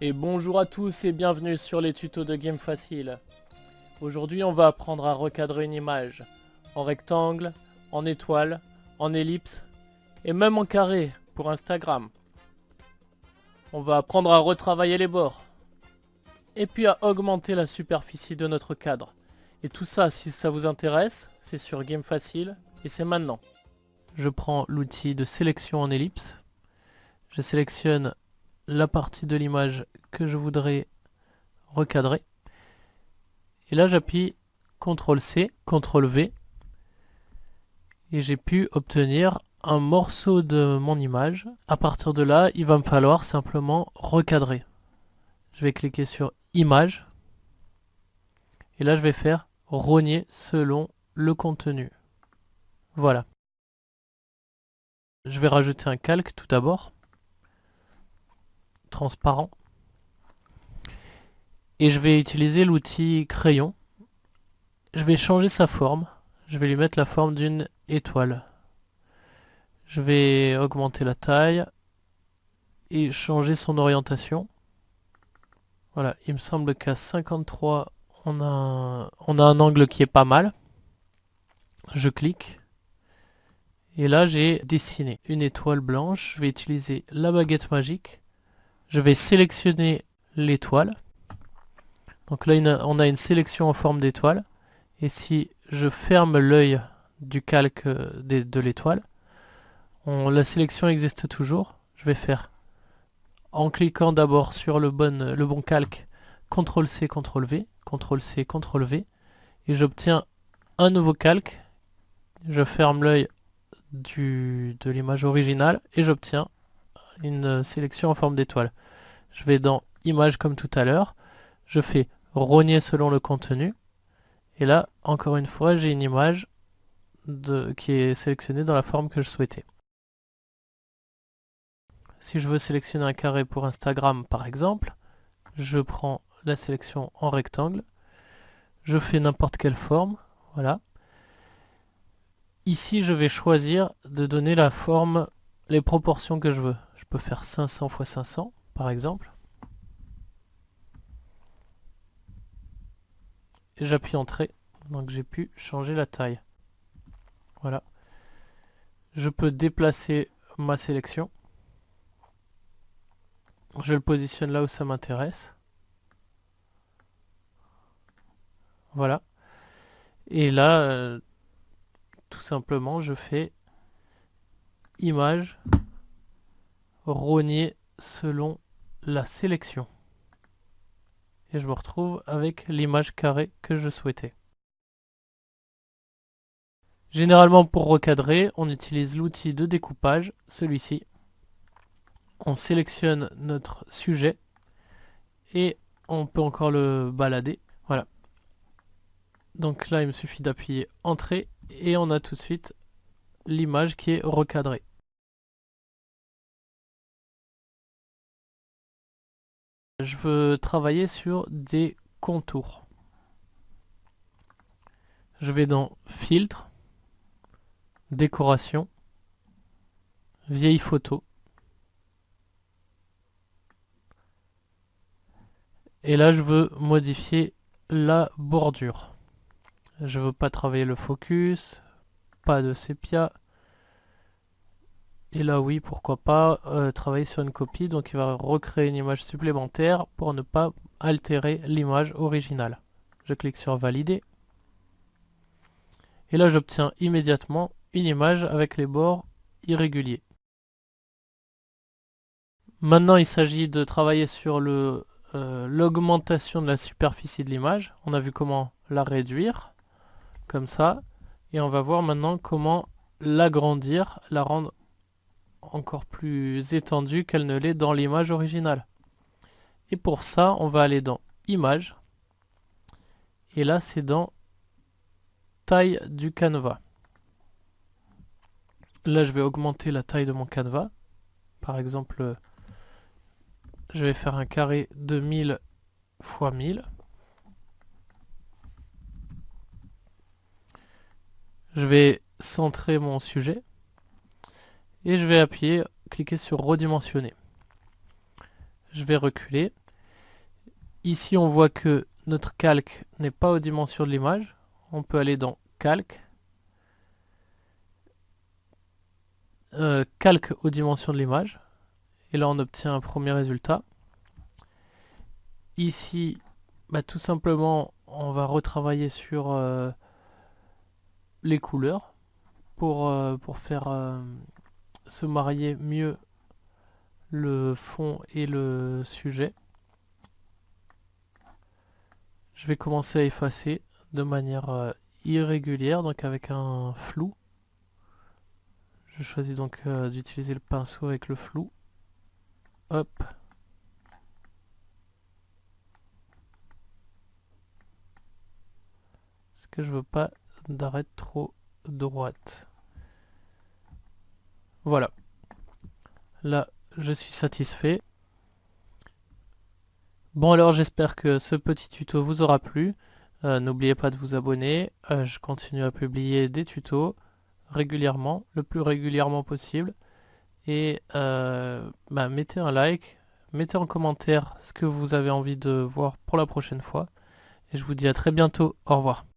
Et bonjour à tous et bienvenue sur les tutos de Game Facile. Aujourd'hui on va apprendre à recadrer une image en rectangle, en étoile, en ellipse et même en carré pour Instagram. On va apprendre à retravailler les bords et puis à augmenter la superficie de notre cadre. Et tout ça, si ça vous intéresse, c'est sur Game Facile et c'est maintenant. Je prends l'outil de sélection en ellipse. Je sélectionne la partie de l'image que je voudrais recadrer. Et là j'appuie CTRL-C, CTRL-V et j'ai pu obtenir un morceau de mon image. À partir de là, il va me falloir simplement recadrer. Je vais cliquer sur Image et là je vais faire rogner selon le contenu. Voilà. Je vais rajouter un calque tout d'abord, transparent. Et je vais utiliser l'outil crayon. Je vais changer sa forme. Je vais lui mettre la forme d'une étoile. Je vais augmenter la taille et changer son orientation. Voilà, il me semble qu'à 53, on a un angle qui est pas mal. Je clique. Et là, j'ai dessiné une étoile blanche. Je vais utiliser la baguette magique. Je vais sélectionner l'étoile. Donc là, on a une sélection en forme d'étoile. Et si je ferme l'œil du calque de l'étoile, la sélection existe toujours. Je vais faire, en cliquant d'abord sur le bon calque, CTRL-C, CTRL-V, CTRL-C, CTRL-V, et j'obtiens un nouveau calque. Je ferme l'œil de l'image originale et j'obtiens une sélection en forme d'étoile. Je vais dans Image comme tout à l'heure, je fais rogner selon le contenu, et là, encore une fois, j'ai une image qui est sélectionnée dans la forme que je souhaitais. Si je veux sélectionner un carré pour Instagram par exemple, je prends la sélection en rectangle, je fais n'importe quelle forme, voilà. Ici je vais choisir de donner la forme, les proportions que je veux. Je peux faire 500 x 500 par exemple. Et j'appuie Entrée, donc j'ai pu changer la taille. Voilà. Je peux déplacer ma sélection. Je le positionne là où ça m'intéresse. Voilà. Et là, tout simplement, je fais Image, rogner selon la sélection. Et je me retrouve avec l'image carrée que je souhaitais. Généralement, pour recadrer, on utilise l'outil de découpage, celui-ci. On sélectionne notre sujet et on peut encore le balader. Voilà. Donc là, il me suffit d'appuyer Entrée et on a tout de suite l'image qui est recadrée. Je veux travailler sur des contours. Je vais dans Filtre, Décoration, Vieille photo. Et là, je veux modifier la bordure. Je veux pas travailler le focus, pas de sépia. Et là, oui, pourquoi pas travailler sur une copie. Donc, il va recréer une image supplémentaire pour ne pas altérer l'image originale. Je clique sur Valider. Et là, j'obtiens immédiatement une image avec les bords irréguliers. Maintenant, il s'agit de travailler sur l'augmentation de la superficie de l'image. On a vu comment la réduire, comme ça. Et on va voir maintenant comment l'agrandir, la rendre encore plus étendue qu'elle ne l'est dans l'image originale. Et pour ça, on va aller dans Image. Et là, c'est dans Taille du canevas. Là, je vais augmenter la taille de mon canevas. Par exemple, je vais faire un carré de 1000 x 1000. Je vais centrer mon sujet. Et je vais cliquer sur redimensionner. Je vais reculer. Ici, on voit que notre calque n'est pas aux dimensions de l'image. On peut aller dans calque. Calque aux dimensions de l'image. Et là, on obtient un premier résultat. Ici, tout simplement, on va retravailler sur les couleurs pour faire se marier mieux le fond et le sujet. Je vais commencer à effacer de manière irrégulière, donc avec un flou. Je choisis donc d'utiliser le pinceau avec le flou. Hop. Parce que je veux pas d'arête trop droite. Voilà. Là, je suis satisfait. Bon alors, j'espère que ce petit tuto vous aura plu. N'oubliez pas de vous abonner. Je continue à publier des tutos régulièrement, le plus régulièrement possible. Et mettez un like, mettez en commentaire ce que vous avez envie de voir pour la prochaine fois. Et je vous dis à très bientôt. Au revoir.